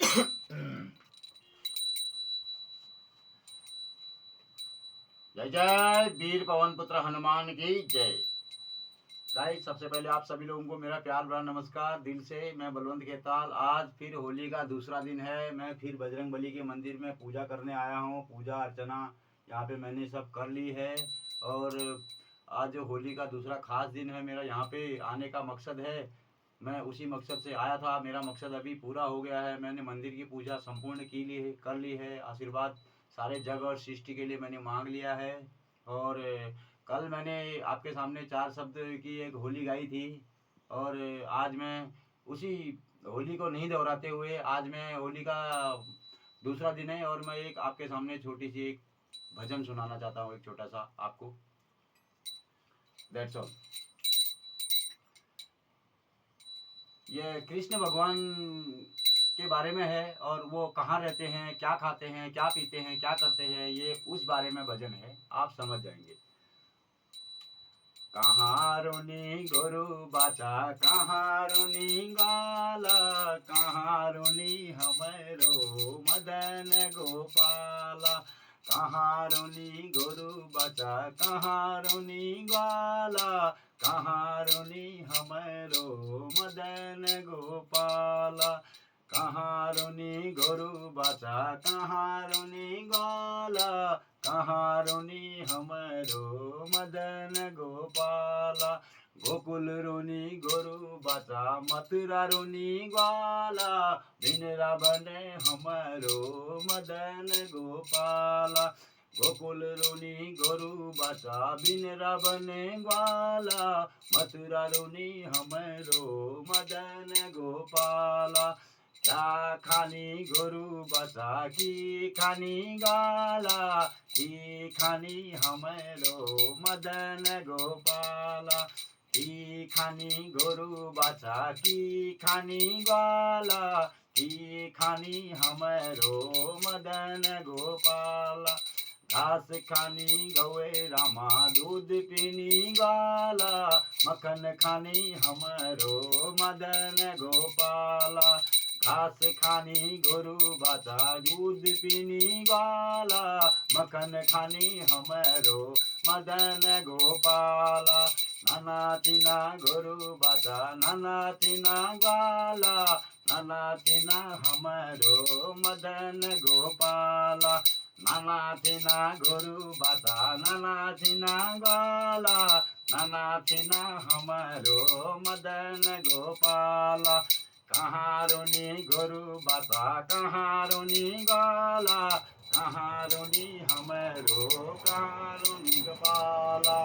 जय जय वीर पवन पुत्र हनुमान की जय। गाइस, सबसे पहले आप सभी लोगों को मेरा प्यार भरा नमस्कार दिल से। मैं बलवंत खेताल। आज फिर होली का दूसरा दिन है। मैं फिर बजरंगबली के मंदिर में पूजा करने आया हूँ। पूजा अर्चना यहाँ पे मैंने सब कर ली है। और आज जो होली का दूसरा खास दिन है, मेरा यहाँ पे आने का मकसद है, मैं उसी मकसद से आया था। मेरा मकसद अभी पूरा हो गया है। मैंने मंदिर की पूजा संपूर्ण कर ली है। आशीर्वाद सारे जग और सृष्टि के लिए मैंने मांग लिया है। और कल मैंने आपके सामने 4 शब्द की एक होली गाई थी। और आज मैं उसी होली को नहीं दोहराते हुए, आज मैं होली का दूसरा दिन है और मैं एक आपके सामने छोटी सी एक भजन सुनाना चाहता हूँ, एक छोटा सा आपको। That's all. ये कृष्ण भगवान के बारे में है और वो कहाँ रहते हैं, क्या खाते हैं, क्या पीते हैं, क्या करते हैं, ये उस बारे में भजन है। आप समझ जाएंगे। कहाँ रुनी गुरु बाचा, कहाँ रुनी गाला, कहाँ रुनी हमरो मदन गोपाला। कहाँ रुनी गुरु बचा, कहाँ रुनी ग्वाला, कहाँ रुनी हमरो मदन गोपाला। कहाँ रुनी गुरु बचा, कहाँ रुनी ग्वाला, कहाँ रुनी हमरो मदन गोपाला। गोकुल रुनी गुरु बचा, मथुरा रुनी ग्वाला, बिनरा बने हमरो मदन गोपाला। गोकुल रुनी गुरु बचा, बिनरा बने ग्वाला, मथुरा रुनी हमरो मदन गोपाला। क्या खानी गुरु बचा, की खानी गाला, की खानी हमरो मदन गोपाला। की खानी गुरु बचा, की खानी ग्वाला, की खानी हमरो मदन गोपाला। घास खानी गौए रामा, दूध पीनी ग्वाला, मक्खन खानी हमरो मदन गोपाला। घास खानी गुरु बचा, दूध पीनी ग्वाला, मक्खन खानी हमरो मदन गोपाला। नाना तीना गुरु बचा, नाना तीना ग्वाला, नाना तीना हमरो मदन गोपाला। नाना तीना गुरु बचा, नाना तीना ग्वाला, नाना तीना हमरो मदन गोपाला। कहाँ रुनी गुरु बचा, कहाँ रुनी ग्वाला, कहाँ रुनी हमरो, कहाँ रुनी गोपाला।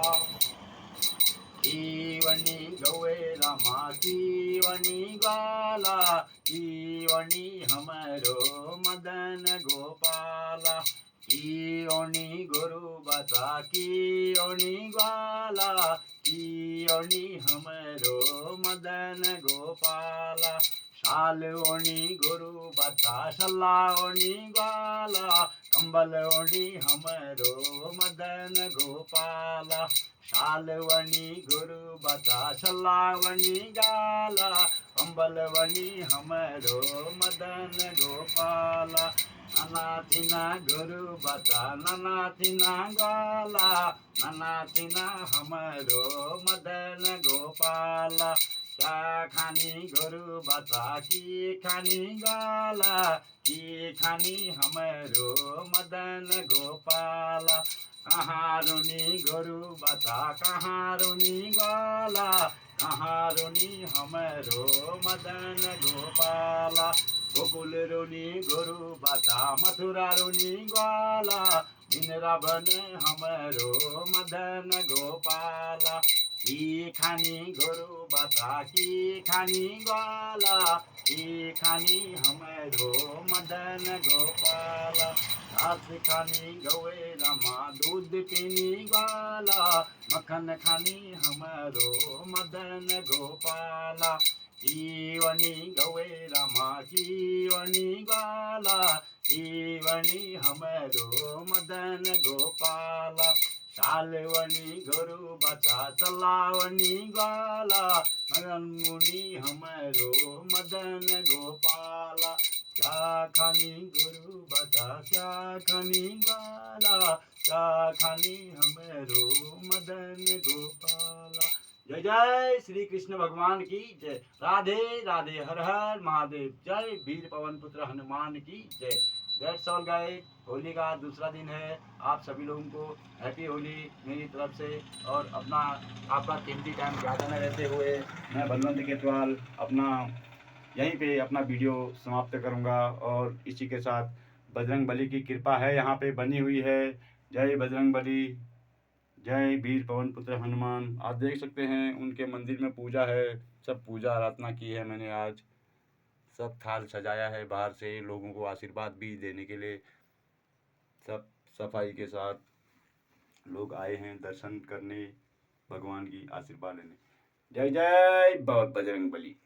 कीवनी गौए रामा, कीवनी ग्वाला, कीवनी हमरो मदन गोपाला। कीवनी गुरु बचा, कीवनी ग्वाला, कीवनी हमरो मदन गोपाला। शालवनी गुरु बचा, शलावनी ग्वाला, कंबल ओढ़ी हमरो मदन गोपाला। शालवनी गुरु बचा, शलावनी गाला, कंबलवनी हमरो मदन गोपाला। नाना तीना गुरु बचा, नाना तीना गाला, नाना तीना हमरो मदन गोपाला। क्या खानी गुरु बचा, की खानी गाला, की खानी हमरो मदन गोपाला। कहाँ रुनी गुरु बचा, कहाँ रुनी ग्वाला, कहाँ रुनी हमरो मदन गोपाला। गोकुल रुनी गुरु बचा, मथुरा रुनी ग्वाला, बिनरा बने हमरो मदन गोपाला। की खानी गुरु बचा, की खानी ग्वाला, की खानी हमरो मदन गोपाला। घास खानी गौए रामा, दूध पीनी ग्वाला, मक्खन खानी हमरो मदन गोपाला। कीवनी गौए रामा, कीवनी ग्वाला, कीवनी हमरो मदन गोपाला। शालवनी गुरु बचा, चलावनी ग्वाला, मदन मुनि हमरो मदन गोपाला। क्या खानी गुरु बता क्या खानी बाला, क्या खानी हमरो मदन गोपाला। जय जय श्री कृष्ण भगवान की जय। राधे राधे, हर हर महादेव। जय वीर पवन पुत्र हनुमान की जय। दैट्स ऑल गाइस, होली का दूसरा दिन है। आप सभी लोगों को हैप्पी होली मेरी तरफ से। और अपना आपका कीमती टाइम ज़्यादा न रहते हुए मैं बलवंत केतवाल अपना यहीं पे अपना वीडियो समाप्त करूंगा। और इसी के साथ बजरंग बली की कृपा है यहाँ पे बनी हुई है। जय बजरंग बली, जय वीर पवन पुत्र हनुमान। आप देख सकते हैं उनके मंदिर में पूजा है, सब पूजा आराधना की है मैंने आज। सब थाल सजाया है, बाहर से लोगों को आशीर्वाद भी देने के लिए सब सफाई के साथ लोग आए हैं दर्शन करने, भगवान की आशीर्वाद लेने। जय जय बजरंग बली।